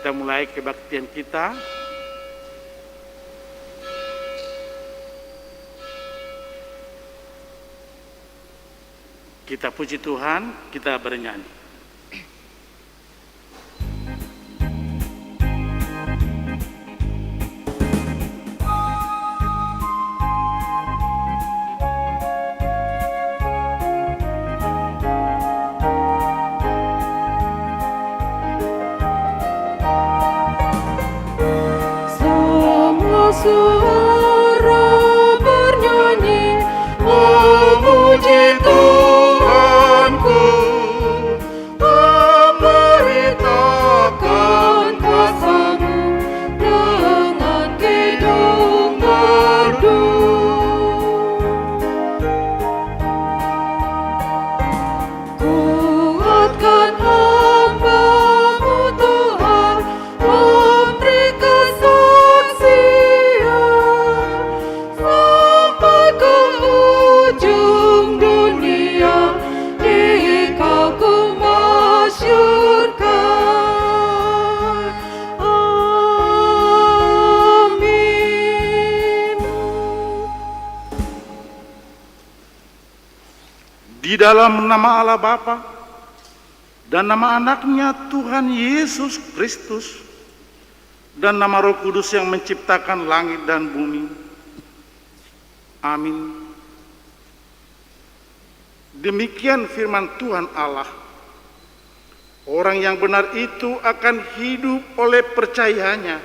Kita mulai kebaktian kita. Kita puji Tuhan, kita bernyanyi. Suara bernyanyi memuji Tuhanku, memberitakan kuasa-Mu dengan kidung merdu. Kuatkan hamba-Mu Tuhan, memberi kesaksian sampai ke ujung dunia, di Kau ku masyhurkan. Amin. Di dalam nama Allah Bapa dan nama anaknya Tuhan Yesus Kristus dan nama Roh Kudus yang menciptakan langit dan bumi. Amin. Demikian firman Tuhan Allah. Orang yang benar itu akan hidup oleh percayanya,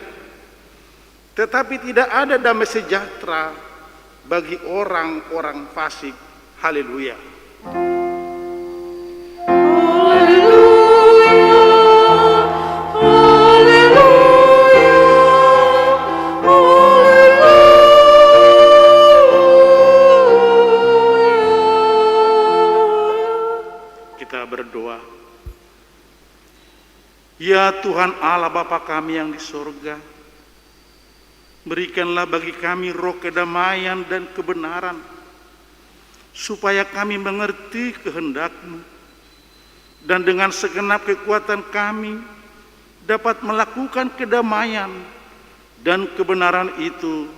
tetapi tidak ada damai sejahtera bagi orang-orang fasik. Haleluya. Kita berdoa. Ya Tuhan Allah Bapa kami yang di sorga, berikanlah bagi kami roh kedamaian dan kebenaran, supaya kami mengerti kehendak-Mu, dan dengan segenap kekuatan kami dapat melakukan kedamaian dan kebenaran itu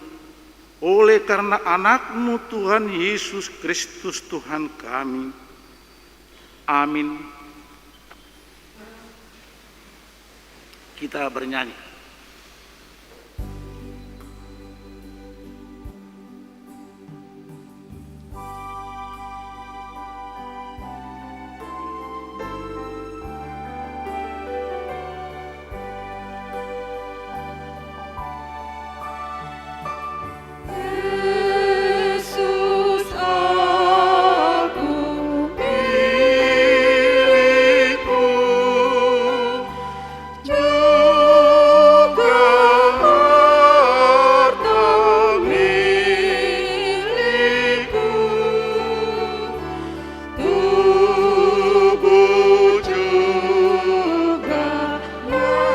oleh karena anak-Mu Tuhan Yesus Kristus Tuhan kami. Amin. Kita bernyanyi. Yesus aku milikmu, juga harta milikku, tubuh juga nyawaku.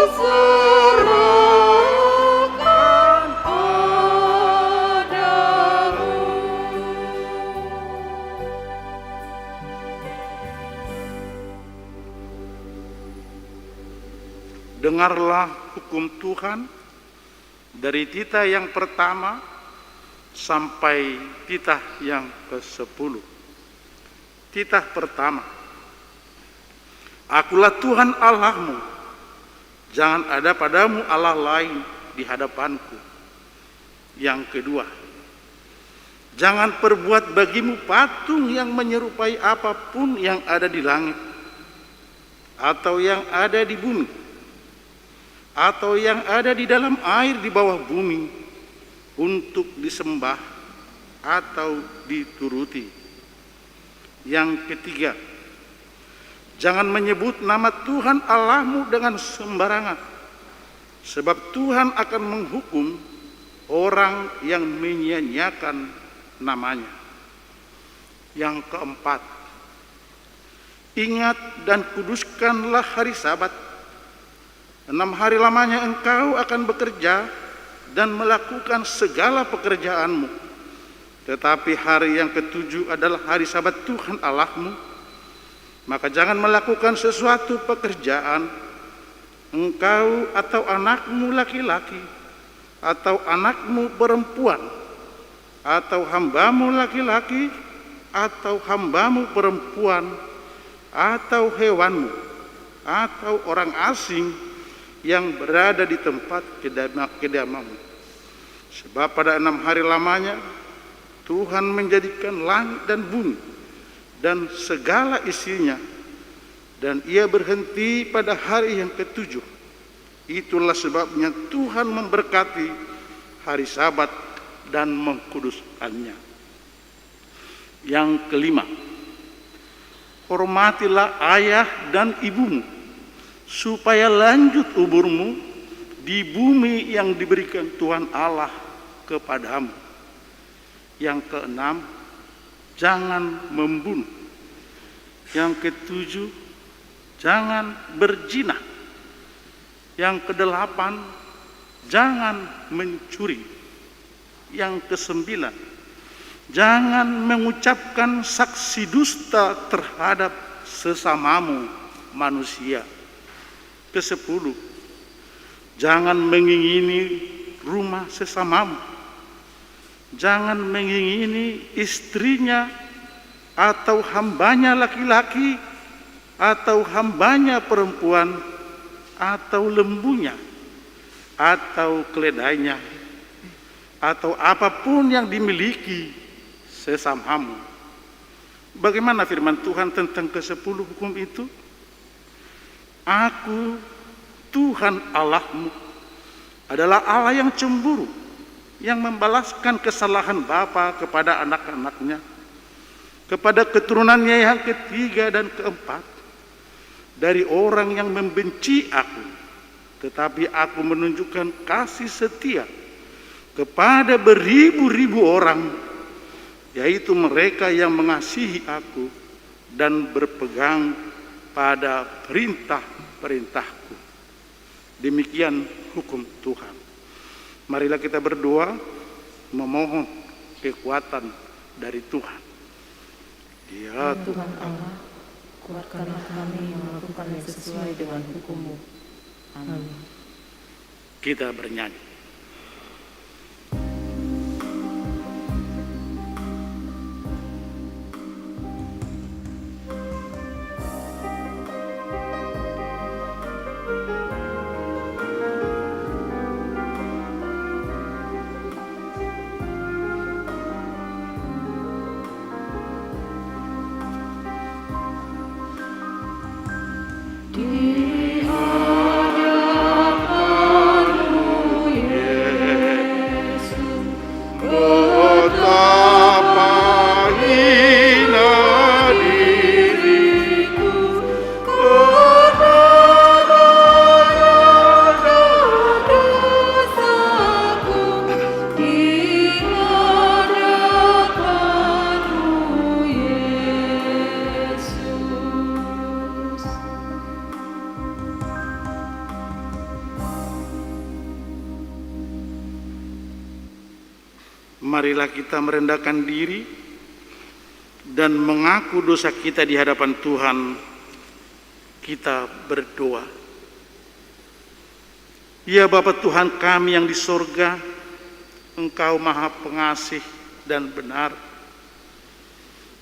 Kuserahkan padamu. Dengarlah hukum Tuhan dari titah yang pertama sampai titah yang ke-10. Titah pertama. Akulah Tuhan Allahmu, jangan ada padamu Allah lain di hadapanku. Yang kedua, jangan perbuat bagimu patung yang menyerupai apapun yang ada di langit, atau yang ada di bumi, atau yang ada di dalam air di bawah bumi, untuk disembah atau dituruti. Yang ketiga, jangan menyebut nama Tuhan Allahmu dengan sembarangan, sebab Tuhan akan menghukum orang yang menyia-nyiakan namanya. Yang keempat, ingat dan kuduskanlah hari Sabat. 6 hari lamanya engkau akan bekerja dan melakukan segala pekerjaanmu. Tetapi hari yang ketujuh adalah hari Sabat Tuhan Allahmu. Maka jangan melakukan sesuatu pekerjaan, engkau atau anakmu laki-laki, atau anakmu perempuan, atau hambamu laki-laki, atau hambamu perempuan, atau hewanmu, atau orang asing yang berada di tempat kediamanmu. Sebab pada 6 hari lamanya Tuhan menjadikan langit dan bumi dan segala isinya, dan ia berhenti pada hari yang ketujuh. Itulah sebabnya Tuhan memberkati hari Sabat dan mengkuduskannya. Yang kelima, hormatilah ayah dan ibumu, supaya lanjut umurmu di bumi yang diberikan Tuhan Allah kepadamu. Yang keenam, jangan membunuh. Yang ketujuh, jangan berzina. Yang kedelapan, jangan mencuri. Yang kesembilan, jangan mengucapkan saksi dusta terhadap sesamamu manusia. Kesepuluh, jangan mengingini rumah sesamamu. Jangan mengingini istrinya atau hambanya laki-laki atau hambanya perempuan atau lembunya atau keledainya atau apapun yang dimiliki sesamamu. Bagaimana firman Tuhan tentang ke-10 hukum itu? Aku, Tuhan Allahmu, adalah Allah yang cemburu, yang membalaskan kesalahan bapa kepada anak-anaknya, kepada keturunannya yang ketiga dan keempat, dari orang yang membenci aku. Tetapi aku menunjukkan kasih setia kepada beribu-ribu orang, yaitu mereka yang mengasihi aku dan berpegang pada perintah-perintahku. Demikian hukum Tuhan. Marilah kita berdoa memohon kekuatan dari Tuhan. Ya Tuhan Allah, kuatkanlah kami melakukan yang sesuai dengan hukum-Mu. Amin. Kita bernyanyi. Marilah kita merendahkan diri dan mengaku dosa kita di hadapan Tuhan. Kita berdoa. Ya Bapa Tuhan kami yang di sorga, Engkau Maha Pengasih dan benar.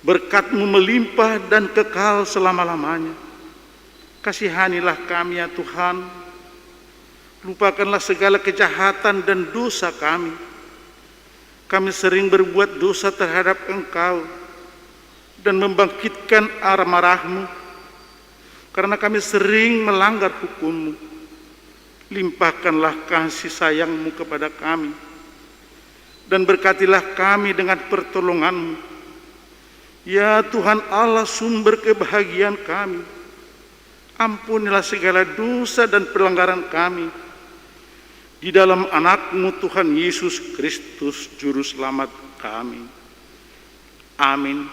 Berkat-Mu melimpah dan kekal selama-lamanya. Kasihanilah kami ya Tuhan. Lupakanlah segala kejahatan dan dosa kami. Kami sering berbuat dosa terhadap Engkau dan membangkitkan amarah-Mu, karena kami sering melanggar hukum-Mu. Limpahkanlah kasih sayang-Mu kepada kami, dan berkatilah kami dengan pertolongan-Mu. Ya Tuhan Allah, sumber kebahagiaan kami, ampunilah segala dosa dan pelanggaran kami, di dalam anak-Mu Tuhan Yesus Kristus Juru Selamat kami. Amin.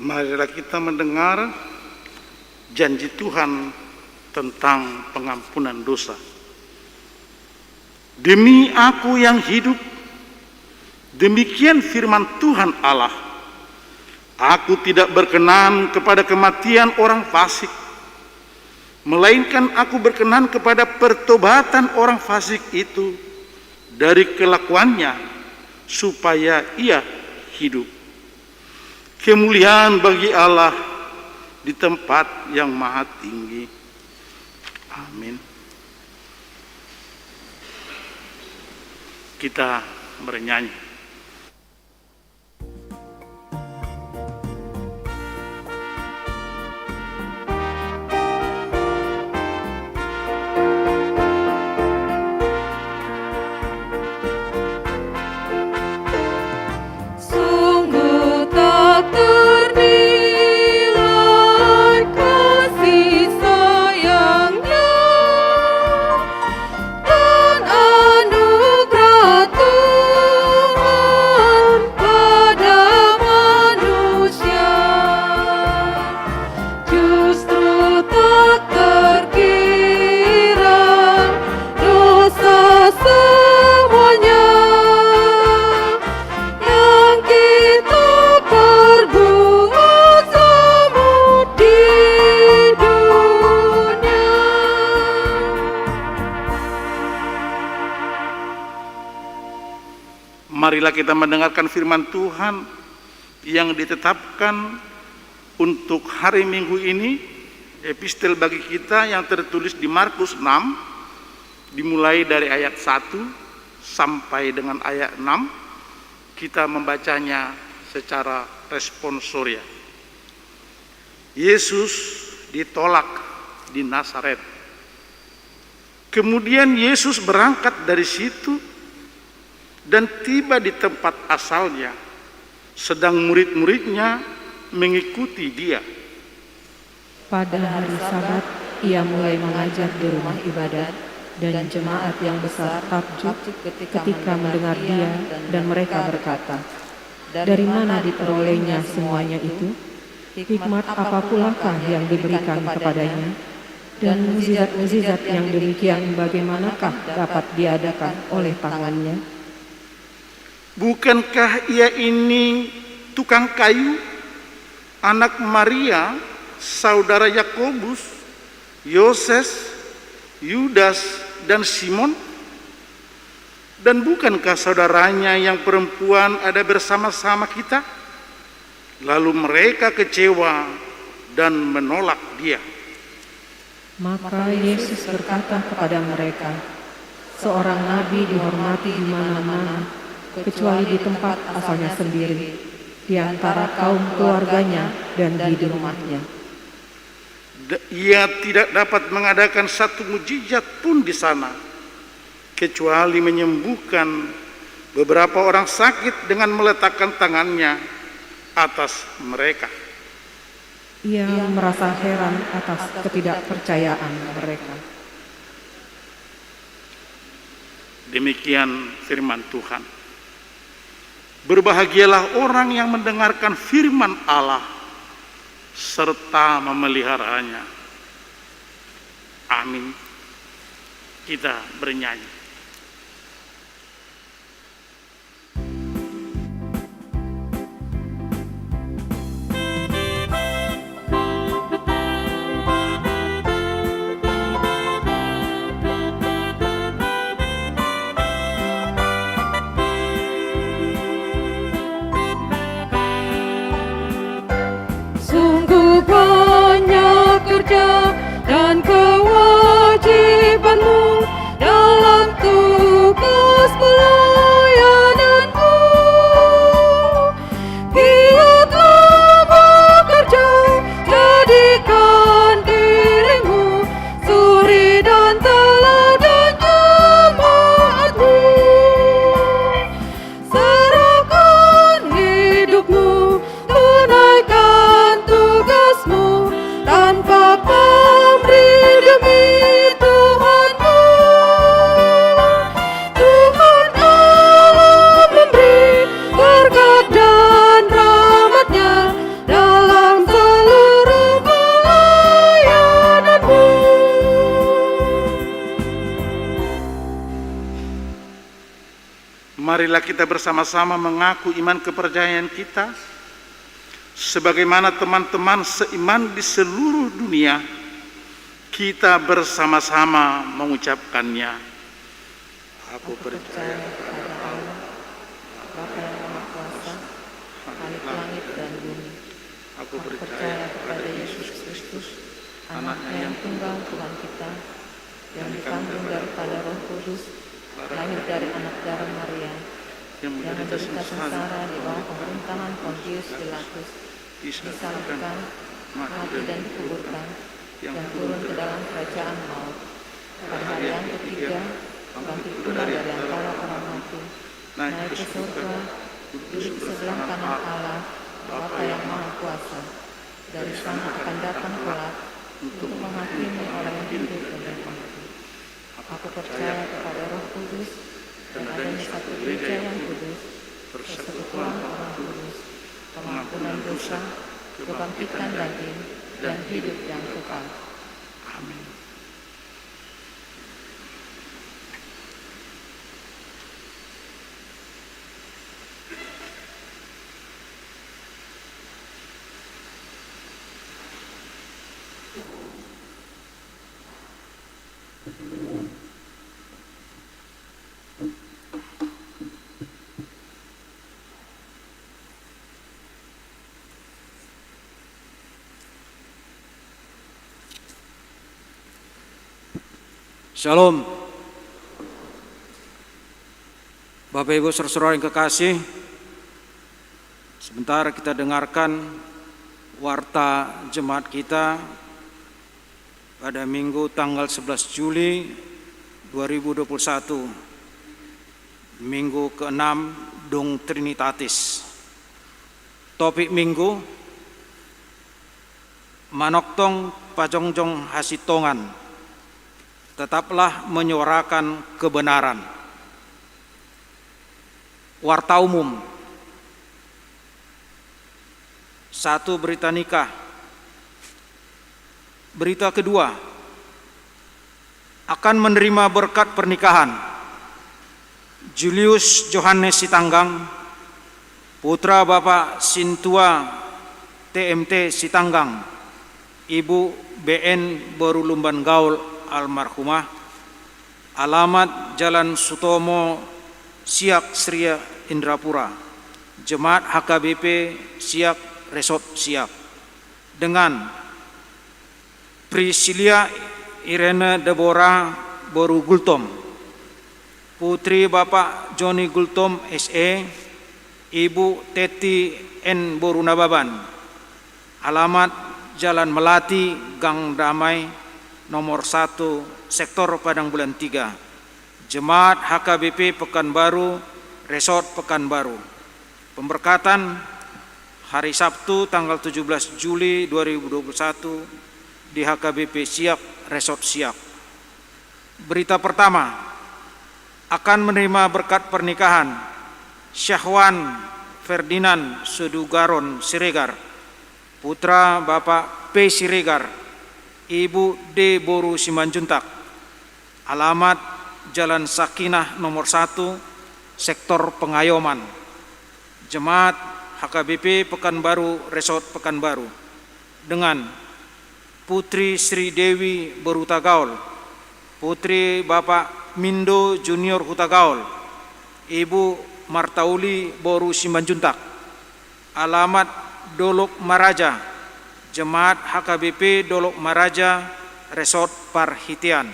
Marilah kita mendengar janji Tuhan tentang pengampunan dosa. Demi Aku yang hidup, demikian firman Tuhan Allah, Aku tidak berkenan kepada kematian orang fasik, melainkan Aku berkenan kepada pertobatan orang fasik itu dari kelakuannya, supaya ia hidup. Kemuliaan bagi Allah di tempat yang maha tinggi. Amin. Kita bernyanyi. Marilah kita mendengarkan firman Tuhan yang ditetapkan untuk hari Minggu ini, epistel bagi kita yang tertulis di Markus 6, dimulai dari ayat 1 sampai dengan ayat 6. Kita membacanya secara responsoria. Yesus ditolak di Nazaret. Kemudian Yesus berangkat dari situ dan tiba di tempat asalnya, sedang murid-muridnya mengikuti dia. Pada hari Sabat, ia mulai mengajar di rumah ibadat, dan jemaat yang besar takjub ketika mendengar dia, dan mereka berkata, "Dari mana diperolehnya semuanya itu? Hikmat apa pulakah yang diberikan kepadanya? Dan mukjizat-mukjizat yang demikian bagaimanakah dapat diadakan oleh tangannya? Bukankah ia ini tukang kayu, anak Maria, saudara Yakobus, Yoses, Yudas, dan Simon? Dan bukankah saudaranya yang perempuan ada bersama-sama kita?" Lalu mereka kecewa dan menolak dia. Maka Yesus berkata kepada mereka, "Seorang nabi dihormati di mana-mana, kecuali di tempat asalnya sendiri, di antara kaum keluarganya dan di rumahnya." Ia tidak dapat mengadakan satu mukjizat pun di sana, kecuali menyembuhkan beberapa orang sakit dengan meletakkan tangannya atas mereka. Ia merasa heran atas ketidakpercayaan mereka. Demikian firman Tuhan. Berbahagialah orang yang mendengarkan firman Allah serta memeliharanya. Amin. Kita bernyanyi. Sungguh banyak kerja dan kewajibanmu dalam marilah kita bersama-sama mengaku iman kepercayaan kita sebagaimana teman-teman seiman di seluruh dunia kita bersama-sama mengucapkannya. Aku percaya kepada Allah, Bapa yang Maha Kuasa, Khalik langit dan bumi. Aku percaya kepada Yesus Kristus, anaknya yang tunggal Tuhan kita, yang dikandung daripada Roh Kudus, lahir dari anak darah Maria, yang menderita sengsara di bawah pemerintahan Pontius Pilatus, disalibkan, mati dan dikuburkan, yang turun ke dalam kerajaan maut. Pada hari yang ketiga, bangkit pula dari antara orang mati, naik ke surga, duduk sebelah kanan Allah, Bapa yang Maha Kuasa. Dari sana akan datang kelak untuk menghakimi orang yang hidup dan yang mati. Aku percaya kepada Roh Kudus dan adanya satu gereja yang kudus, persekutuan orang kudus, pengampunan dosa, kebangkitan batin, dan hidup yang kekal. Amin. Shalom. Bapak Ibu saudara-saudara yang kekasih, sebentar kita dengarkan warta jemaat kita pada Minggu tanggal 11 Juli 2021, Minggu ke-6 Dum Trinitatis. Topik Minggu, Manoktong Pajongjong Hasitongan, tetaplah menyuarakan kebenaran. Warta umum. 1. Berita nikah. Berita kedua, akan menerima berkat pernikahan Julius Johannes Sitanggang, putra Bapak Sintua TMT Sitanggang, Ibu BN Borulumban Gaul almarhumah, alamat Jalan Sutomo Siak Sria Indrapura, Jemaat HKBP Siak Resort Siak, dengan Priscilia Irene Deborah Boru Gultom, putri Bapak Joni Gultom SE, Ibu Teti N Boru Nababan, alamat Jalan Melati Gang Damai nomor 1 Sektor Padang Bulan 3, Jemaat HKBP Pekanbaru Resort Pekanbaru. Pemberkatan hari Sabtu tanggal 17 Juli 2021 di HKBP Siak Resort Siak. Berita pertama, akan menerima berkat pernikahan Syahwan Ferdinand Sudugaron Siregar, putra Bapak P. Siregar, Ibu D. Boru Simanjuntak, alamat Jalan Sakinah nomor 1 Sektor Pengayoman, Jemaat HKBP Pekanbaru Resort Pekanbaru, dengan Putri Sri Dewi Berutagaul, putri Bapak Mindo Junior Hutagaul, Ibu Martauli Boru Simanjuntak, alamat Dolok Maraja, Jemaat HKBP Dolok Maraja Resort Parhitian.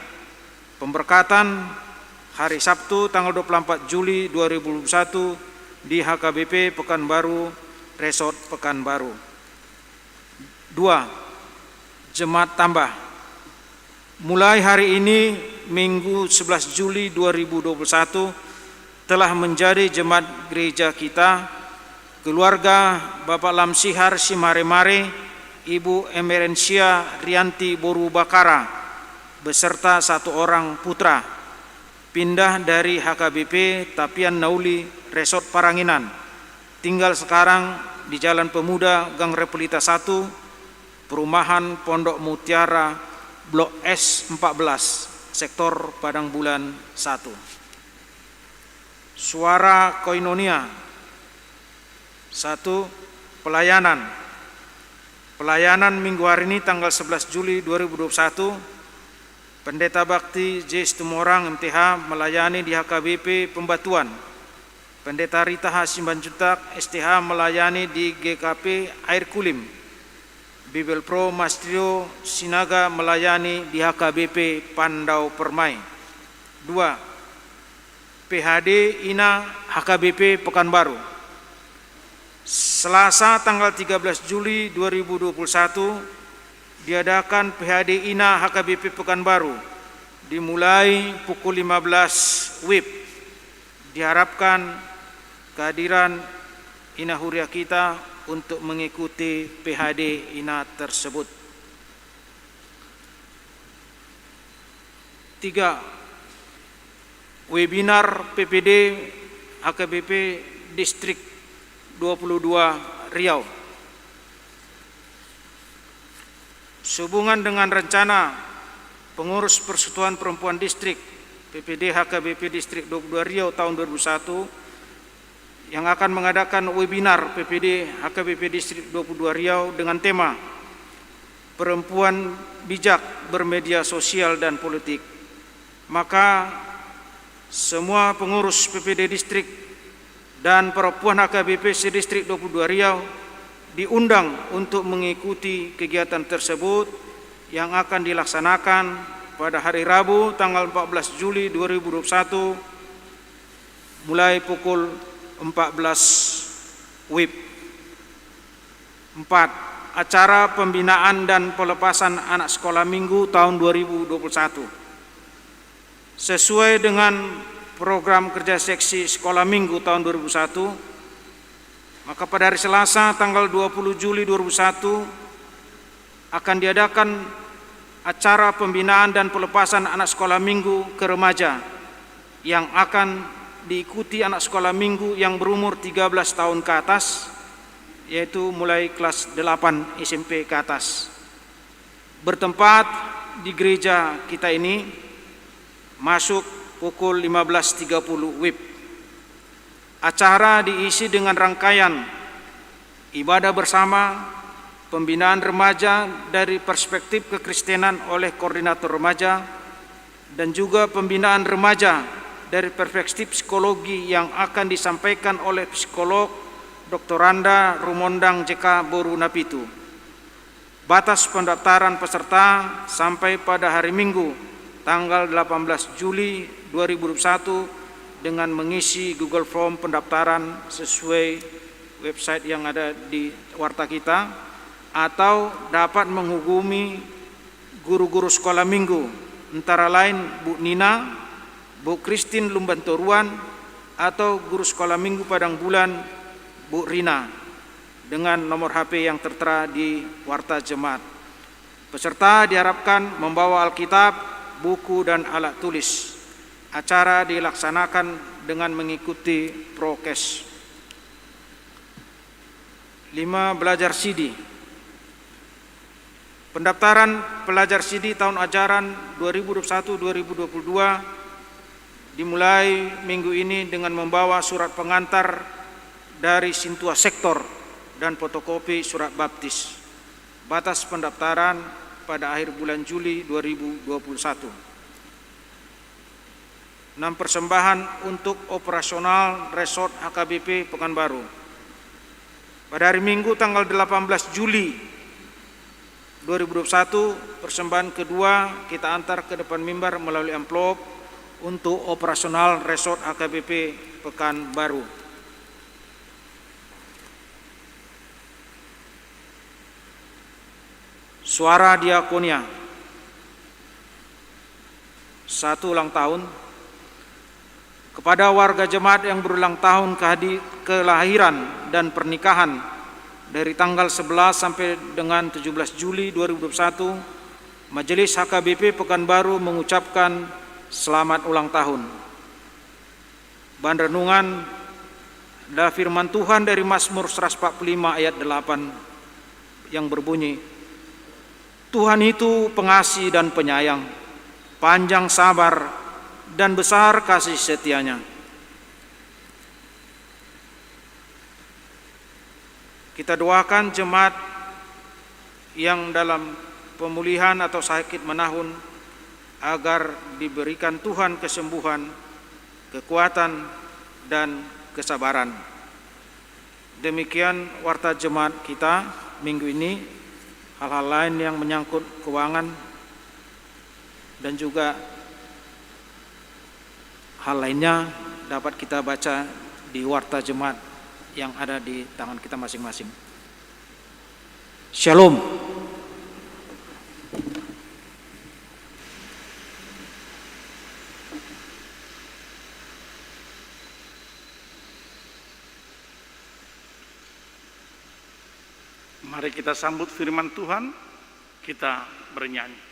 Pemberkatan hari Sabtu tanggal 24 Juli 2021 di HKBP Pekanbaru Resort Pekanbaru. 2. Jemaat tambah. Mulai hari ini Minggu 11 Juli 2021 telah menjadi jemaat gereja kita keluarga Bapak Lamsihar Simare-Mare, Ibu Emerensia Rianti Boru Bakara beserta 1 orang putra pindah dari HKBP Tapian Nauli Resort Paranginan, tinggal sekarang di Jalan Pemuda Gang Repelita 1, Perumahan Pondok Mutiara Blok S 14 Sektor Padang Bulan 1. Suara Koinonia. 1. Pelayanan. Pelayanan minggu hari ini tanggal 11 Juli 2021, Pendeta Bakti J. Situmorang MTH melayani di HKBP Pembatuan. Pendeta Rita H. Simbanjuntak STH melayani di GKP Air Kulim. Bibel Pro Mastrio Sinaga melayani di HKBP Pandau Permai. 2. PHD INA HKBP Pekanbaru. Selasa tanggal 13 Juli 2021 diadakan PHD INA HKBP Pekanbaru dimulai pukul 15 WIB. Diharapkan kehadiran Ina Huria kita untuk mengikuti PHD INA tersebut. 3. Webinar PPD HKBP Distrik 22 Riau. Sehubungan dengan rencana pengurus Persatuan Perempuan Distrik PPD HKBP Distrik 22 Riau tahun 2021 yang akan mengadakan webinar PPD HKBP Distrik 22 Riau dengan tema Perempuan Bijak Bermedia Sosial dan Politik. Maka semua pengurus PPD Distrik dan perempuan HKBP Distrik 22 Riau diundang untuk mengikuti kegiatan tersebut yang akan dilaksanakan pada hari Rabu tanggal 14 Juli 2021 mulai pukul 14 WIB. 4. Acara pembinaan dan pelepasan anak sekolah minggu tahun 2021. Sesuai dengan program kerja seksi sekolah minggu tahun 2021, maka pada hari Selasa tanggal 20 Juli 2021 akan diadakan acara pembinaan dan pelepasan anak sekolah minggu ke remaja yang akan diikuti anak sekolah minggu yang berumur 13 tahun ke atas, yaitu mulai kelas 8 SMP ke atas. Bertempat di gereja kita ini, masuk pukul 15.30 WIB. Acara diisi dengan rangkaian ibadah bersama, pembinaan remaja dari perspektif kekristenan oleh koordinator remaja, dan juga pembinaan remaja dari perspektif psikologi yang akan disampaikan oleh psikolog Dr. Randa Rumondang JK Boru Napitu. Batas pendaftaran peserta sampai pada hari Minggu tanggal 18 Juli 2021 dengan mengisi Google Form pendaftaran sesuai website yang ada di warta kita, atau dapat menghubungi guru-guru sekolah minggu antara lain Bu Nina, Bu Christine Lumbantoruan, atau guru sekolah minggu Padang Bulan Bu Rina dengan nomor HP yang tertera di warta jemaat. Peserta diharapkan membawa Alkitab, buku dan alat tulis. Acara dilaksanakan dengan mengikuti prokes. 5. Belajar CD. Pendaftaran pelajar CD tahun ajaran 2021-2022 dimulai minggu ini dengan membawa surat pengantar dari Sintua Sektor dan fotokopi surat baptis. Batas pendaftaran pada akhir bulan Juli 2021. 6. Persembahan untuk operasional resort HKBP Pekanbaru. Pada hari Minggu tanggal 18 Juli 2021, persembahan kedua kita antar ke depan mimbar melalui amplop untuk operasional resort HKBP Pekanbaru. Suara Diakonia. 1. Ulang tahun. Kepada warga jemaat yang berulang tahun kelahiran dan pernikahan dari tanggal 11 sampai dengan 17 Juli 2021, Majelis HKBP Pekanbaru mengucapkan selamat ulang tahun. Bahan renungan adalah firman Tuhan dari Mazmur 145 ayat 8 yang berbunyi, Tuhan itu pengasih dan penyayang, panjang sabar dan besar kasih setianya. Kita doakan jemaat yang dalam pemulihan atau sakit menahun agar diberikan Tuhan kesembuhan, kekuatan, dan kesabaran. Demikian warta jemaat kita minggu ini. Hal-hal lain yang menyangkut keuangan dan juga hal lainnya dapat kita baca di warta jemaat yang ada di tangan kita masing-masing. Shalom. Mari kita sambut firman Tuhan, kita bernyanyi.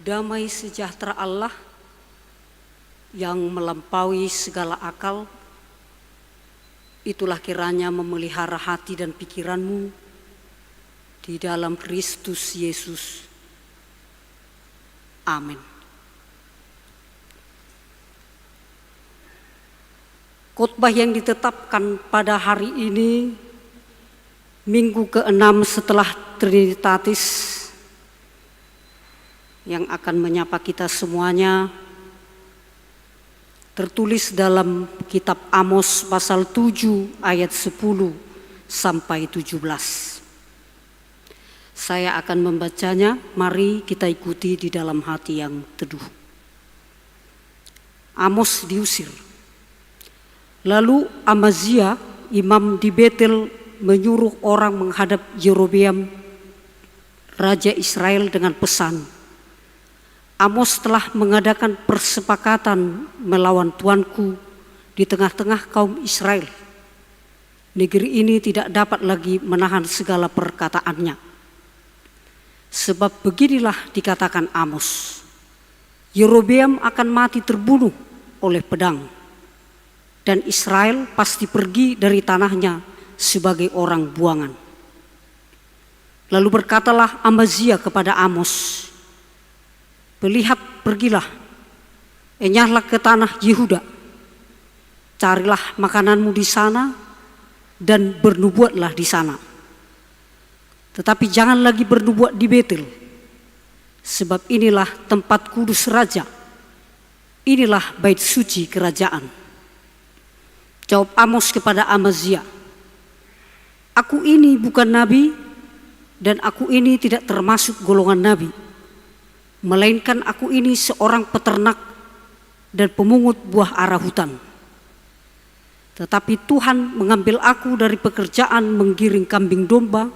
Damai sejahtera Allah yang melampaui segala akal, itulah kiranya memelihara hati dan pikiranmu di dalam Kristus Yesus. Amin. Khotbah yang ditetapkan pada hari ini, minggu ke-6 setelah Trinitatis, yang akan menyapa kita semuanya, tertulis dalam kitab Amos pasal 7 ayat 10 sampai 17. Saya akan membacanya, mari kita ikuti di dalam hati yang teduh. Amos diusir. Lalu Amazia, imam di Betel, menyuruh orang menghadap Yerobeam, raja Israel dengan pesan, Amos telah mengadakan persepakatan melawan tuanku di tengah-tengah kaum Israel. Negeri ini tidak dapat lagi menahan segala perkataannya. Sebab beginilah dikatakan Amos, Yerobeam akan mati terbunuh oleh pedang, dan Israel pasti pergi dari tanahnya sebagai orang buangan. Lalu berkatalah Amazia kepada Amos, pergilah, enyahlah ke tanah Yehuda, carilah makananmu di sana dan bernubuatlah di sana. Tetapi jangan lagi bernubuat di Betel, sebab inilah tempat kudus raja, inilah bait suci kerajaan. Jawab Amos kepada Amazia, "Aku ini bukan nabi dan aku ini tidak termasuk golongan nabi, melainkan aku ini seorang peternak dan pemungut buah ara hutan. Tetapi Tuhan mengambil aku dari pekerjaan menggiring kambing domba,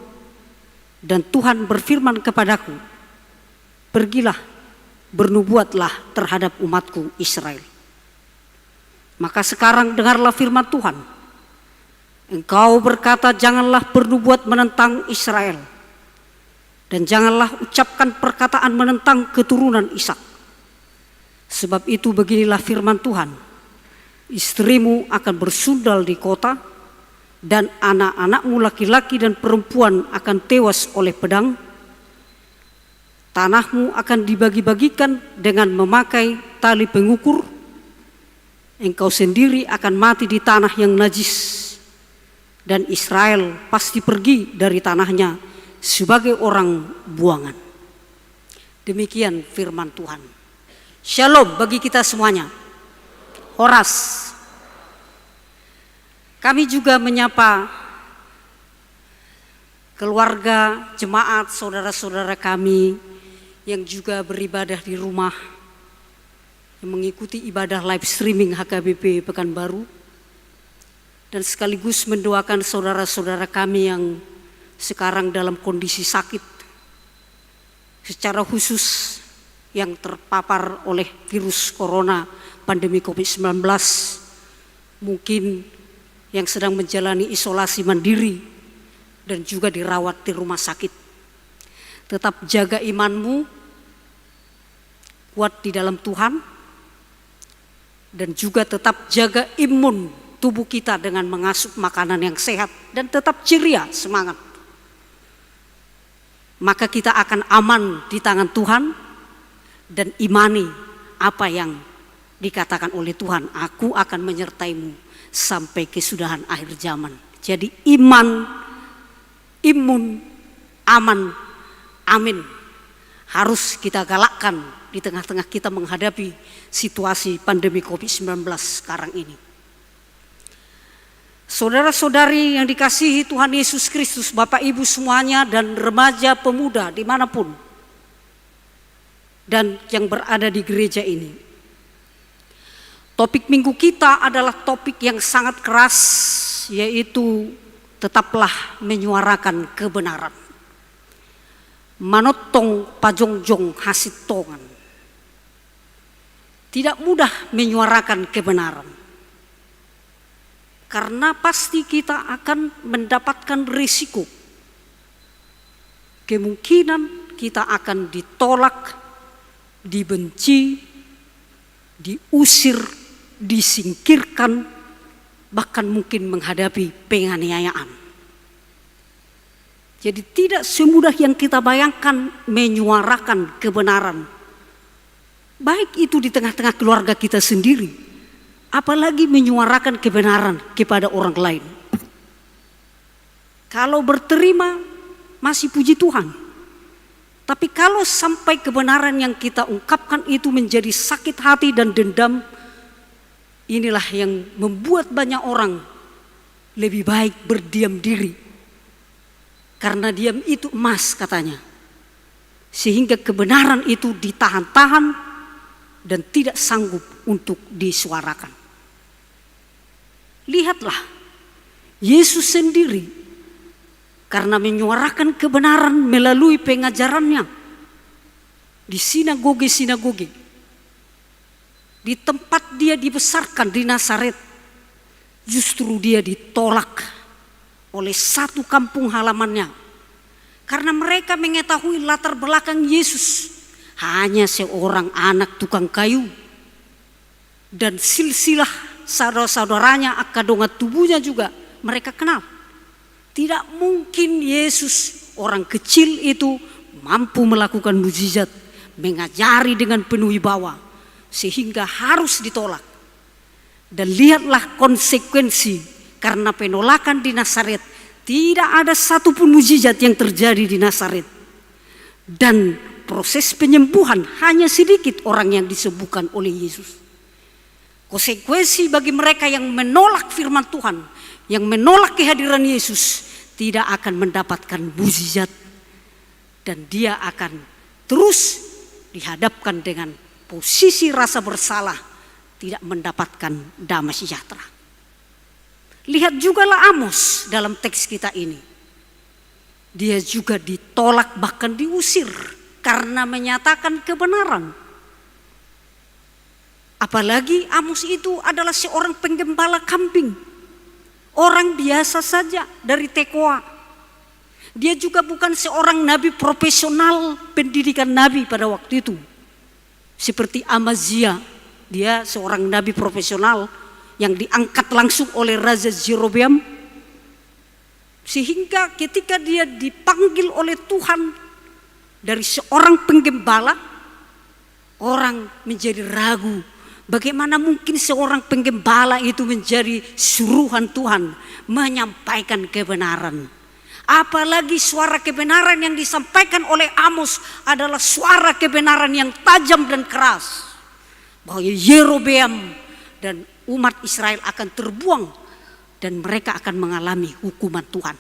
dan Tuhan berfirman kepadaku, pergilah, bernubuatlah terhadap umatku Israel. Maka sekarang dengarlah firman Tuhan. Engkau berkata, janganlah bernubuat menentang Israel, dan janganlah ucapkan perkataan menentang keturunan Ishak. Sebab itu beginilah firman Tuhan, istrimu akan bersundal di kota, dan anak-anakmu laki-laki dan perempuan akan tewas oleh pedang. Tanahmu akan dibagi-bagikan dengan memakai tali pengukur. Engkau sendiri akan mati di tanah yang najis, dan Israel pasti pergi dari tanahnya sebagai orang buangan." Demikian firman Tuhan. Shalom bagi kita semuanya. Horas. Kami juga menyapa keluarga, jemaat, saudara-saudara kami yang juga beribadah di rumah, yang mengikuti ibadah live streaming HKBP Pekanbaru, dan sekaligus mendoakan saudara-saudara kami yang sekarang dalam kondisi sakit, secara khusus yang terpapar oleh virus corona pandemi COVID-19, mungkin yang sedang menjalani isolasi mandiri dan juga dirawat di rumah sakit. Tetap jaga imanmu, kuat di dalam Tuhan, dan juga tetap jaga imun tubuh kita dengan mengasup makanan yang sehat dan tetap ceria, semangat. Maka kita akan aman di tangan Tuhan dan imani apa yang dikatakan oleh Tuhan, aku akan menyertaimu sampai kesudahan akhir zaman. Jadi iman, imun, aman, amin, harus kita galakkan di tengah-tengah kita menghadapi situasi pandemi COVID-19 sekarang ini. Saudara-saudari yang dikasihi Tuhan Yesus Kristus, Bapak Ibu semuanya, dan remaja pemuda dimanapun dan yang berada di gereja ini. Topik minggu kita adalah topik yang sangat keras, yaitu tetaplah menyuarakan kebenaran. Manotong pajongjong hasit tongan. Tidak mudah menyuarakan kebenaran, karena pasti kita akan mendapatkan risiko. Kemungkinan kita akan ditolak, dibenci, diusir, disingkirkan, bahkan mungkin menghadapi penganiayaan. Jadi tidak semudah yang kita bayangkan menyuarakan kebenaran, baik itu di tengah-tengah keluarga kita sendiri, apalagi menyuarakan kebenaran kepada orang lain. Kalau berterima masih puji Tuhan, tapi kalau sampai kebenaran yang kita ungkapkan itu menjadi sakit hati dan dendam, inilah yang membuat banyak orang lebih baik berdiam diri, karena diam itu emas katanya, sehingga kebenaran itu ditahan-tahan dan tidak sanggup untuk disuarakan. Lihatlah, Yesus sendiri karena menyuarakan kebenaran melalui pengajarannya di sinagoge-sinagoge, di tempat dia dibesarkan di Nazaret, justru dia ditolak oleh satu kampung halamannya, karena mereka mengetahui latar belakang Yesus hanya seorang anak tukang kayu, dan silsilah saudara-saudaranya, akadongat tubuhnya juga mereka kenal. Tidak mungkin Yesus orang kecil itu mampu melakukan mukjizat, mengajari dengan penuh wibawa, sehingga harus ditolak. Dan lihatlah konsekuensi, karena penolakan di Nazaret, tidak ada satupun mukjizat yang terjadi di Nazaret. Dan proses penyembuhan hanya sedikit orang yang disembuhkan oleh Yesus. Konsekuensi bagi mereka yang menolak firman Tuhan, yang menolak kehadiran Yesus, tidak akan mendapatkan mukjizat, dan dia akan terus dihadapkan dengan posisi rasa bersalah, tidak mendapatkan damai sejahtera. Lihat jugalah Amos dalam teks kita ini. Dia juga ditolak, bahkan diusir karena menyatakan kebenaran. Apalagi Amos itu adalah seorang penggembala kambing, orang biasa saja dari Tekoa. Dia juga bukan seorang nabi profesional pendidikan nabi pada waktu itu. Seperti Amazia, dia seorang nabi profesional yang diangkat langsung oleh Raja Jerobeam. Sehingga ketika dia dipanggil oleh Tuhan dari seorang penggembala, orang menjadi ragu. Bagaimana mungkin seorang penggembala itu menjadi suruhan Tuhan menyampaikan kebenaran? Apalagi suara kebenaran yang disampaikan oleh Amos adalah suara kebenaran yang tajam dan keras. Bahwa Yerobeam dan umat Israel akan terbuang dan mereka akan mengalami hukuman Tuhan.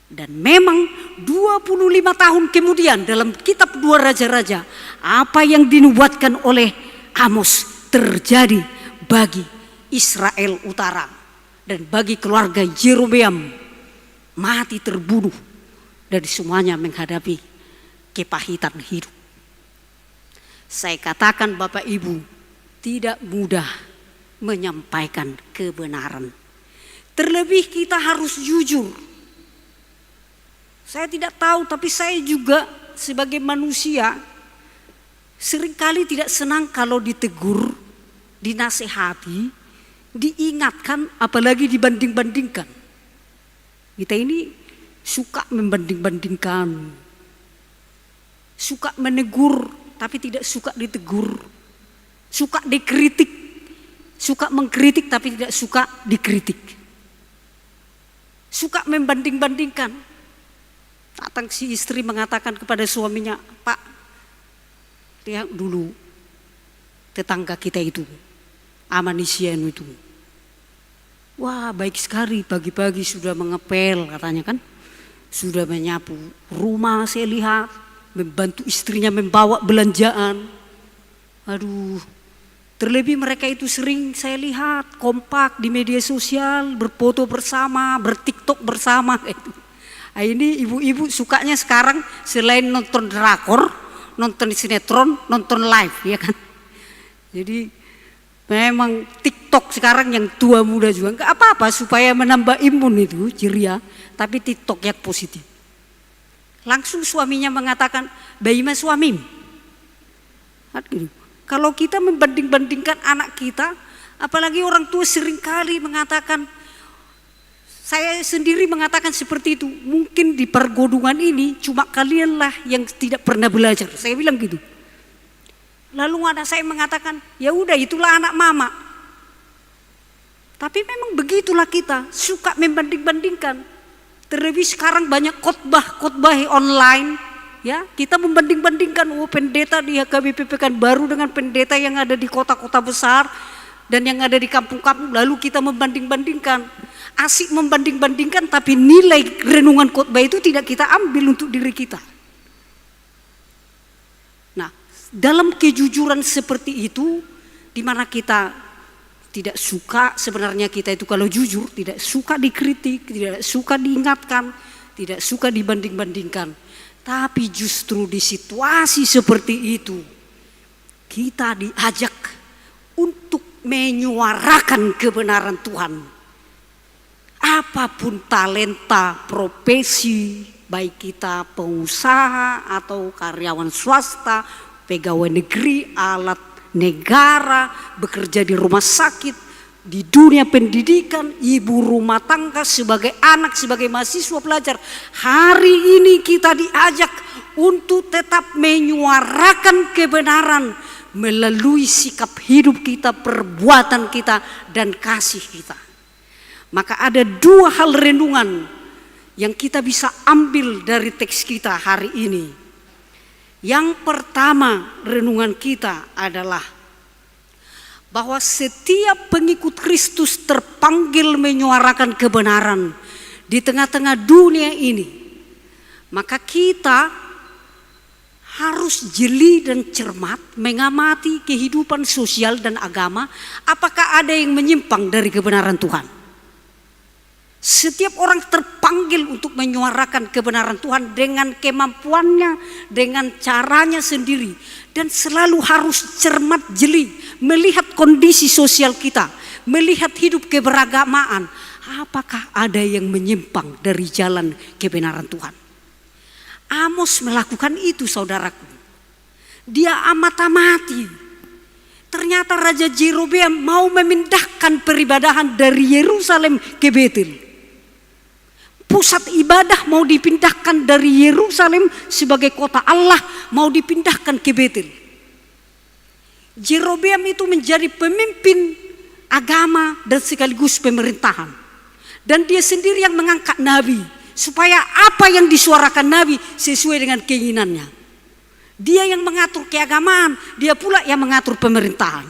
Dan memang 25 tahun kemudian dalam kitab 2 Raja-Raja, apa yang dinubuatkan oleh Amos terjadi bagi Israel Utara dan bagi keluarga Yerobeam, mati terbunuh dan semuanya menghadapi kepahitan hidup. Saya katakan Bapak Ibu, tidak mudah menyampaikan kebenaran. Terlebih kita harus jujur. Saya tidak tahu, tapi saya juga sebagai manusia seringkali tidak senang kalau ditegur, dinasehati, diingatkan, apalagi dibanding-bandingkan. Kita ini suka membanding-bandingkan, suka menegur tapi tidak suka ditegur, suka dikritik, suka mengkritik tapi tidak suka dikritik, suka membanding-bandingkan. Datang si istri mengatakan kepada suaminya, "Pak, lihat dulu tetangga kita itu, Amanisian itu. Wah, baik sekali, pagi-pagi sudah mengepel katanya kan. Sudah menyapu rumah, saya lihat, membantu istrinya membawa belanjaan. Aduh, terlebih mereka itu sering saya lihat kompak di media sosial, berfoto bersama, bertiktok bersama." Nah, ini ibu-ibu sukanya sekarang selain nonton drakor, nonton sinetron, nonton live, ya kan. Jadi memang TikTok sekarang yang tua muda juga nggak apa-apa supaya menambah imun itu ceria, tapi TikTok yang positif. Langsung suaminya mengatakan, "Baima suamim." Kalau kita membanding-bandingkan anak kita, apalagi orang tua seringkali mengatakan, saya sendiri mengatakan seperti itu, mungkin di pergodongan ini cuma kalianlah yang tidak pernah belajar. Saya bilang gitu. Lalu anak saya mengatakan, "Ya udah, itulah anak mama." Tapi memang begitulah kita, suka membanding-bandingkan. Terlebih sekarang banyak khotbah online, ya. Kita membanding-bandingkan, pendeta di HKBP Pekanbaru dengan pendeta yang ada di kota-kota besar dan yang ada di kampung-kampung, lalu kita membanding-bandingkan. Asik membanding-bandingkan, tapi nilai renungan khotbah itu tidak kita ambil untuk diri kita. Nah, dalam kejujuran seperti itu, di mana kita tidak suka, sebenarnya kita itu kalau jujur tidak suka dikritik, tidak suka diingatkan, tidak suka dibanding-bandingkan. Tapi justru di situasi seperti itu, kita diajak untuk menyuarakan kebenaran Tuhan. Apapun talenta, profesi, baik kita pengusaha atau karyawan swasta, pegawai negeri, alat negara, bekerja di rumah sakit, di dunia pendidikan, ibu rumah tangga, sebagai anak, sebagai mahasiswa pelajar, hari ini kita diajak untuk tetap menyuarakan kebenaran melalui sikap hidup kita, perbuatan kita, dan kasih kita. Maka ada dua hal renungan yang kita bisa ambil dari teks kita hari ini. Yang pertama renungan kita adalah bahwa setiap pengikut Kristus terpanggil menyuarakan kebenaran di tengah-tengah dunia ini. Maka kita harus jeli dan cermat mengamati kehidupan sosial dan agama, apakah ada yang menyimpang dari kebenaran Tuhan. Setiap orang terpanggil untuk menyuarakan kebenaran Tuhan dengan kemampuannya, dengan caranya sendiri. Dan selalu harus cermat jeli, melihat kondisi sosial kita, melihat hidup keberagamaan. Apakah ada yang menyimpang dari jalan kebenaran Tuhan? Amos melakukan itu, saudaraku. Dia amati. Ternyata Raja Jerobeam mau memindahkan peribadahan dari Yerusalem ke Betel. Pusat ibadah mau dipindahkan dari Yerusalem sebagai kota Allah, mau dipindahkan ke Betel. Jerobeam itu menjadi pemimpin agama dan sekaligus pemerintahan. Dan dia sendiri yang mengangkat nabi, supaya apa yang disuarakan nabi sesuai dengan keinginannya. Dia yang mengatur keagamaan, dia pula yang mengatur pemerintahan.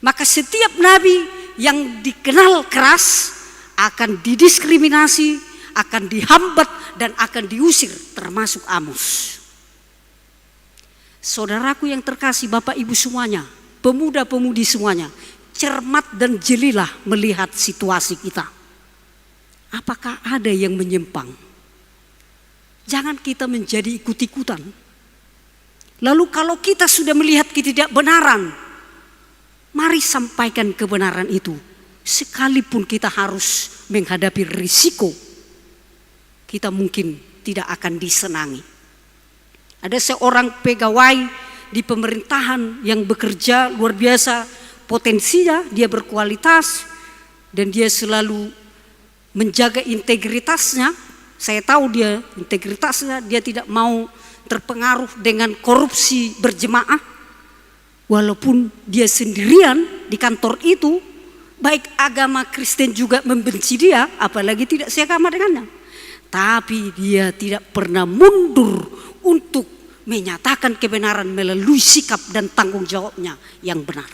Maka setiap nabi yang dikenal keras akan didiskriminasi, akan dihambat dan akan diusir, termasuk Amos. Saudaraku yang terkasih, Bapak Ibu semuanya, pemuda-pemudi semuanya, cermat dan jelilah melihat situasi kita. Apakah ada yang menyimpang? Jangan kita menjadi ikut-ikutan. Lalu kalau kita sudah melihat ketidakbenaran, mari sampaikan kebenaran itu. Sekalipun kita harus menghadapi risiko, kita mungkin tidak akan disenangi. Ada seorang pegawai di pemerintahan yang bekerja luar biasa, potensinya dia berkualitas dan dia selalu menjaga integritasnya. Saya tahu dia integritasnya, dia tidak mau terpengaruh dengan korupsi berjemaah. Walaupun dia sendirian di kantor itu, baik agama Kristen juga membenci dia, apalagi tidak seagama dengannya. Tapi dia tidak pernah mundur untuk menyatakan kebenaran melalui sikap dan tanggung jawabnya yang benar.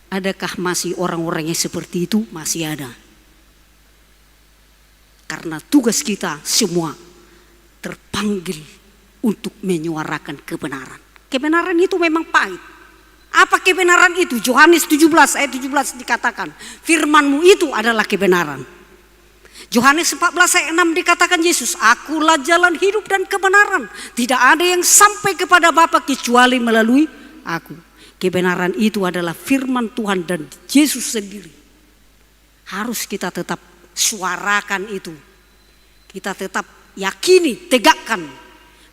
Adakah masih orang-orang yang seperti itu? Masih ada. Karena tugas kita semua terpanggil untuk menyuarakan kebenaran. Kebenaran itu memang pahit. Apa kebenaran itu? Yohanes 17 ayat 17 dikatakan, firman-Mu itu adalah kebenaran. Yohanes 14 ayat 6 dikatakan Yesus, akulah jalan hidup dan kebenaran. Tidak ada yang sampai kepada Bapa kecuali melalui aku. Kebenaran itu adalah firman Tuhan dan Yesus sendiri. Harus kita tetap suarakan itu. Kita tetap yakini, tegakkan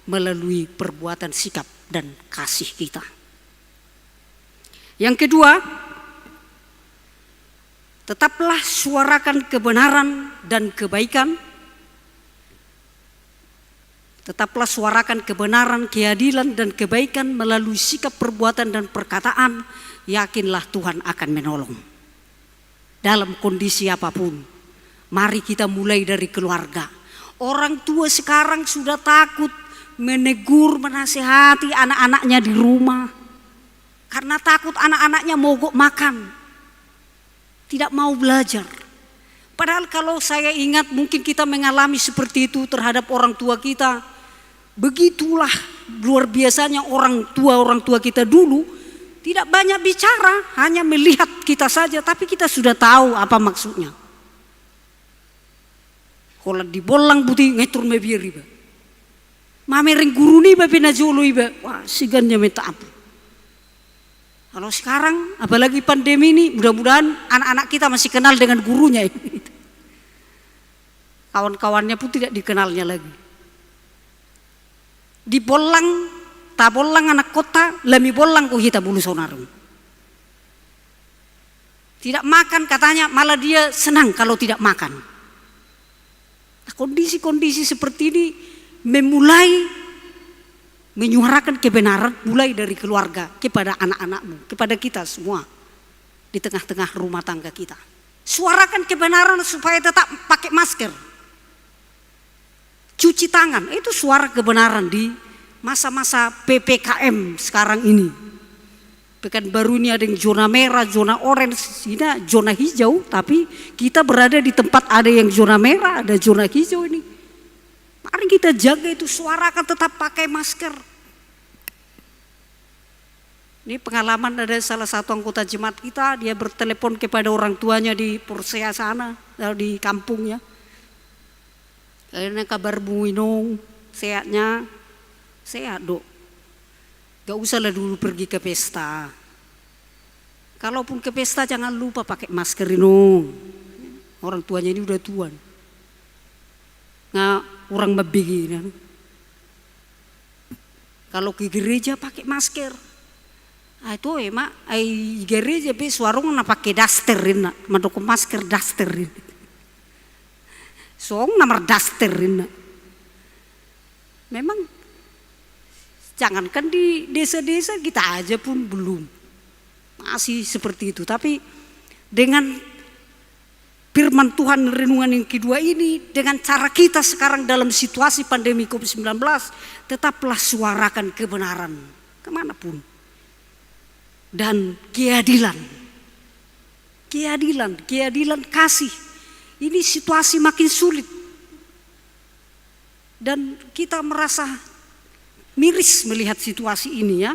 melalui perbuatan sikap dan kasih kita. Yang kedua, tetaplah suarakan kebenaran dan kebaikan. Tetaplah suarakan kebenaran, keadilan dan kebaikan melalui sikap, perbuatan dan perkataan. Yakinlah Tuhan akan menolong. Dalam kondisi apapun, mari kita mulai dari keluarga. Orang tua sekarang sudah takut menegur, menasihati anak-anaknya di rumah. Karena takut anak-anaknya mogok makan, tidak mau belajar. Padahal kalau saya ingat mungkin kita mengalami seperti itu terhadap orang tua kita. Begitulah luar biasanya orang tua kita dulu tidak banyak bicara, hanya melihat kita saja, tapi kita sudah tahu apa maksudnya. Kalau dibolang buti ngetur mebiar iba. Mamering guru ni ba pinajolo iba. Wah, sigannya minta ampun. Kalau sekarang apalagi pandemi ini, mudah-mudahan anak-anak kita masih kenal dengan gurunya. Kawan-kawannya pun tidak dikenalnya lagi. Dibolang, tak bolang anak kota, lami bolang ko hita bulu sonarung. Tidak makan katanya, malah dia senang kalau tidak makan. Nah, kondisi-kondisi seperti ini memulai menyuarakan kebenaran mulai dari keluarga kepada anak-anakmu, kepada kita semua di tengah-tengah rumah tangga kita. Suarakan kebenaran supaya tetap pakai masker, cuci tangan. Itu suara kebenaran di masa-masa PPKM sekarang ini. Pekanbaru ini ada yang zona merah, zona orange, ini zona hijau. Tapi kita berada di tempat ada yang zona merah, ada zona hijau ini. Mari kita jaga itu, suarakan, tetap pakai masker. Ini pengalaman ada salah satu anggota jemaat kita, dia bertelepon kepada orang tuanya di Porsea sana, di kampungnya. Karena kabar Bu Winong, sehatnya, sehat dok. Gak usahlah dulu pergi ke pesta. Kalaupun ke pesta jangan lupa pakai masker ini. Orang tuanya ini udah tua. Nah, orang begini. Kalau ke gereja pakai masker. Ah itu emak, ai gereja be suarung na pakai dasterin, madoko masker dasterin. Soong namar dasterin. Memang jangankan di desa-desa kita aja pun belum masih seperti itu. Tapi dengan firman Tuhan renungan yang kedua ini, dengan cara kita sekarang dalam situasi pandemi COVID-19, tetaplah suarakan kebenaran kemanapun. Dan keadilan kasih. Ini situasi makin sulit. Dan kita merasa miris melihat situasi ini ya,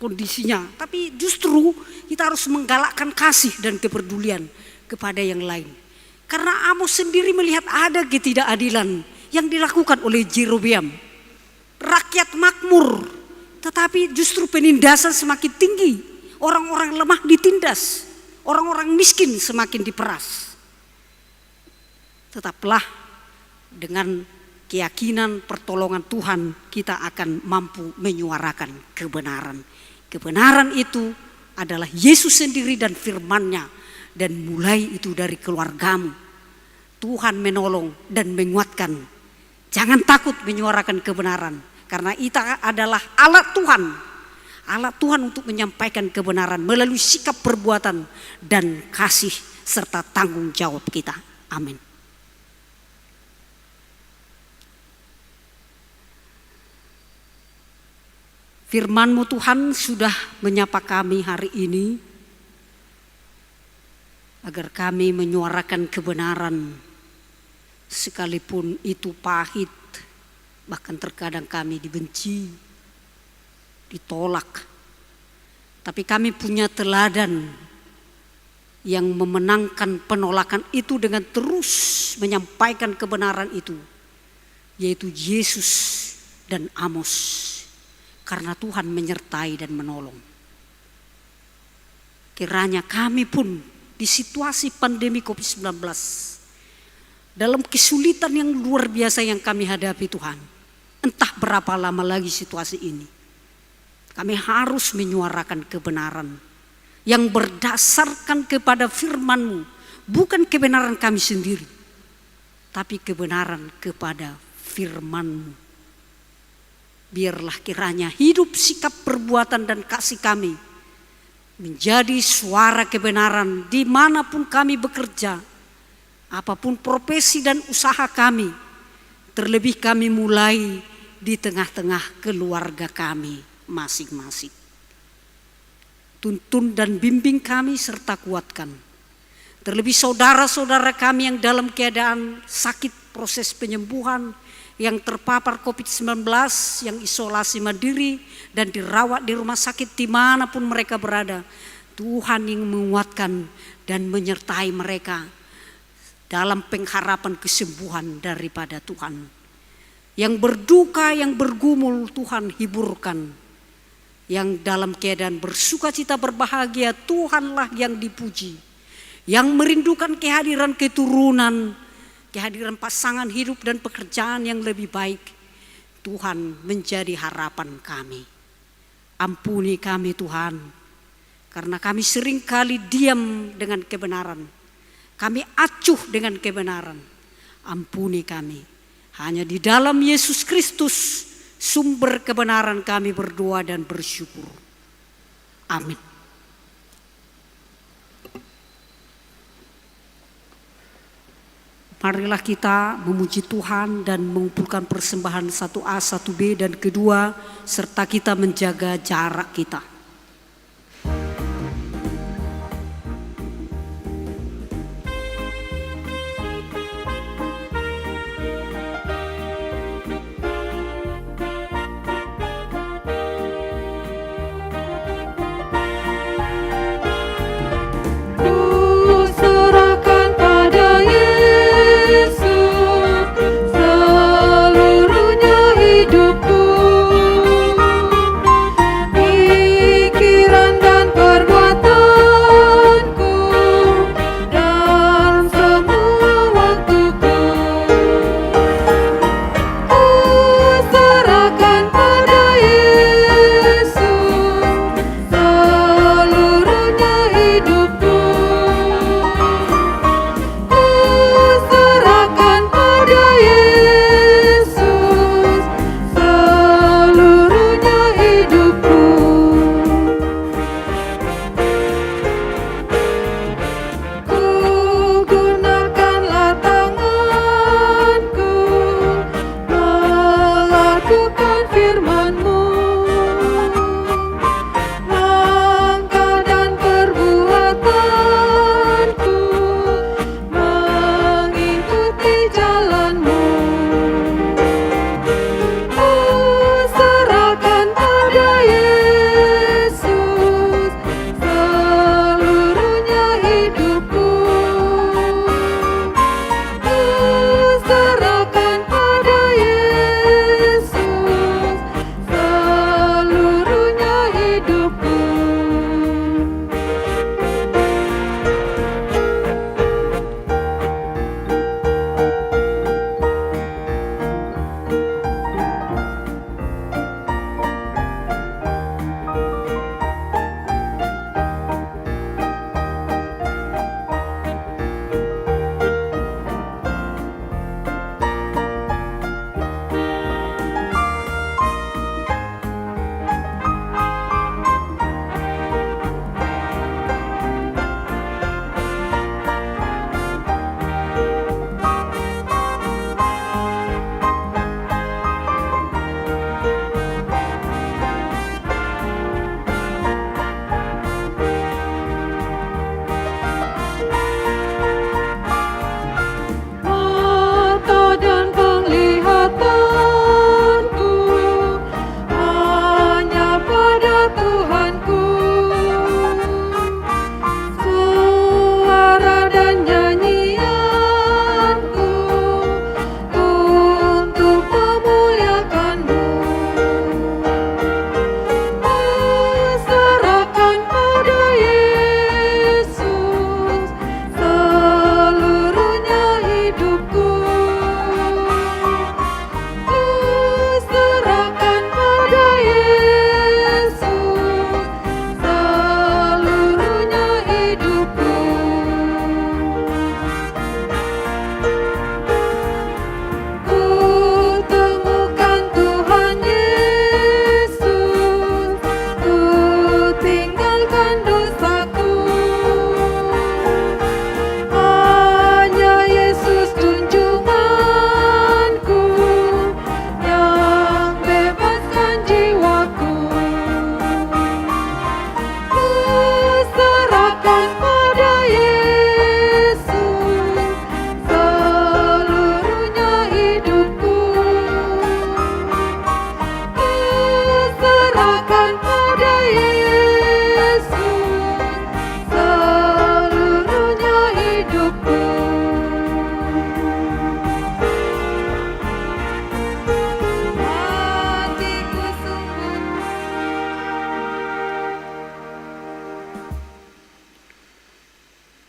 kondisinya. Tapi justru kita harus menggalakkan kasih dan kepedulian kepada yang lain. Karena Amos sendiri melihat ada ketidakadilan yang dilakukan oleh Jerobeam. Rakyat makmur, tetapi justru penindasan semakin tinggi. Orang-orang lemah ditindas, orang-orang miskin semakin diperas. Tetaplah dengan keyakinan pertolongan Tuhan kita akan mampu menyuarakan kebenaran. Kebenaran itu adalah Yesus sendiri dan firman-Nya, dan mulai itu dari keluargamu. Tuhan menolong dan menguatkan. Jangan takut menyuarakan kebenaran, karena itu adalah alat Tuhan. Alat Tuhan untuk menyampaikan kebenaran melalui sikap perbuatan dan kasih serta tanggung jawab kita. Amin. Firman-Mu Tuhan sudah menyapa kami hari ini agar kami menyuarakan kebenaran sekalipun itu pahit, bahkan terkadang kami dibenci, ditolak. Tapi kami punya teladan yang memenangkan penolakan itu dengan terus menyampaikan kebenaran itu, yaitu Yesus dan Amos. Karena Tuhan menyertai dan menolong. Kiranya kami pun di situasi pandemi COVID-19, dalam kesulitan yang luar biasa yang kami hadapi Tuhan, entah berapa lama lagi situasi ini, kami harus menyuarakan kebenaran yang berdasarkan kepada firman-Mu, bukan kebenaran kami sendiri, tapi kebenaran kepada firman-Mu. Biarlah kiranya hidup, sikap, perbuatan, dan kasih kami menjadi suara kebenaran dimanapun kami bekerja, apapun profesi dan usaha kami, terlebih kami mulai di tengah-tengah keluarga kami masing-masing. Tuntun dan bimbing kami serta kuatkan. Terlebih saudara-saudara kami yang dalam keadaan sakit proses penyembuhan, yang terpapar COVID-19, yang isolasi mandiri dan dirawat di rumah sakit dimanapun mereka berada. Tuhan yang menguatkan dan menyertai mereka dalam pengharapan kesembuhan daripada Tuhan. Yang berduka, yang bergumul, Tuhan hiburkan. Yang dalam keadaan bersuka cita berbahagia, Tuhanlah yang dipuji. Yang merindukan kehadiran keturunan, kehadiran pasangan hidup dan pekerjaan yang lebih baik, Tuhan menjadi harapan kami. Ampuni kami Tuhan, karena kami seringkali diam dengan kebenaran. Kami acuh dengan kebenaran. Ampuni kami. Hanya di dalam Yesus Kristus, sumber kebenaran kami berdoa dan bersyukur. Amin. Marilah kita memuji Tuhan dan mengumpulkan persembahan 1A, 1B dan kedua, serta kita menjaga jarak kita.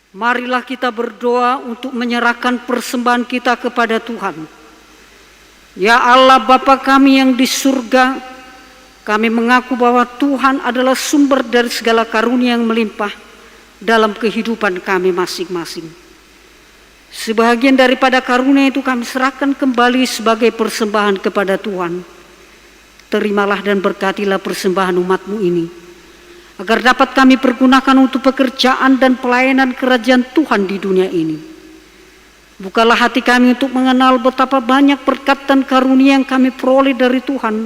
Marilah kita berdoa untuk menyerahkan persembahan kita kepada Tuhan. Ya Allah Bapa kami yang di surga, kami mengaku bahwa Tuhan adalah sumber dari segala karunia yang melimpah dalam kehidupan kami masing-masing. Sebahagian daripada karunia itu kami serahkan kembali sebagai persembahan kepada Tuhan. Terimalah dan berkatilah persembahan umat-Mu ini, agar dapat kami pergunakan untuk pekerjaan dan pelayanan kerajaan Tuhan di dunia ini. Bukalah hati kami untuk mengenal betapa banyak berkat dan karunia yang kami peroleh dari Tuhan,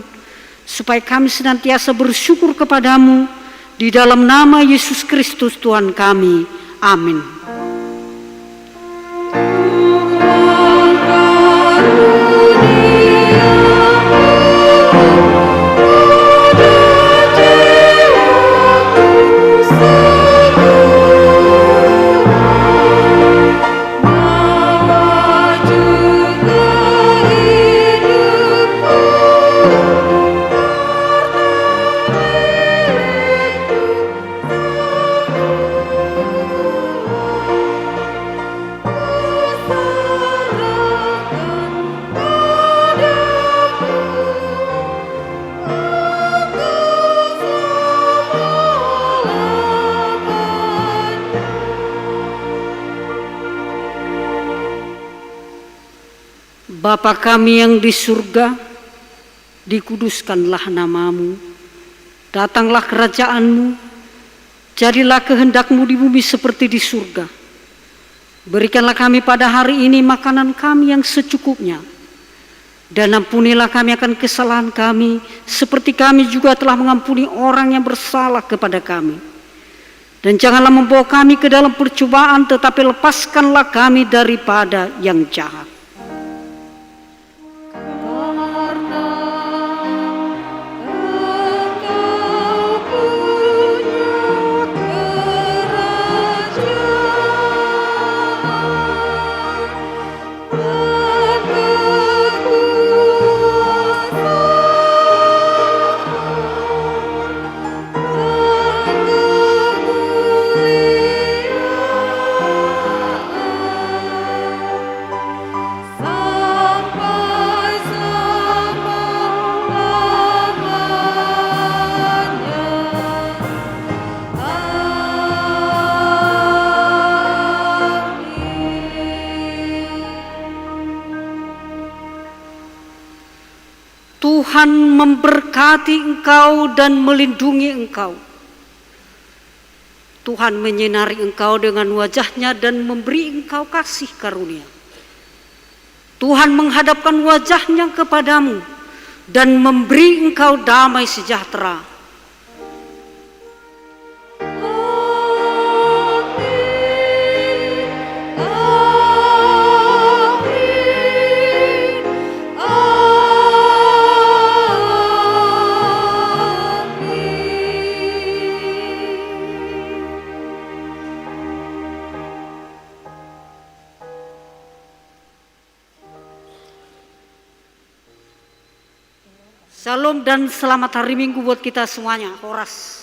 supaya kami senantiasa bersyukur kepadamu di dalam nama Yesus Kristus Tuhan kami. Amin. Bapa kami yang di surga, dikuduskanlah namamu, datanglah kerajaanmu, jadilah kehendak-Mu di bumi seperti di surga. Berikanlah kami pada hari ini makanan kami yang secukupnya, dan ampunilah kami akan kesalahan kami, seperti kami juga telah mengampuni orang yang bersalah kepada kami. Dan janganlah membawa kami ke dalam percobaan, tetapi lepaskanlah kami daripada yang jahat. Tuhan memberkati engkau dan melindungi engkau. Tuhan menyinari engkau dengan wajah-Nya dan memberi engkau kasih karunia. Tuhan menghadapkan wajah-Nya kepadamu dan memberi engkau damai sejahtera. Shalom dan selamat hari Minggu buat kita semuanya. Horas.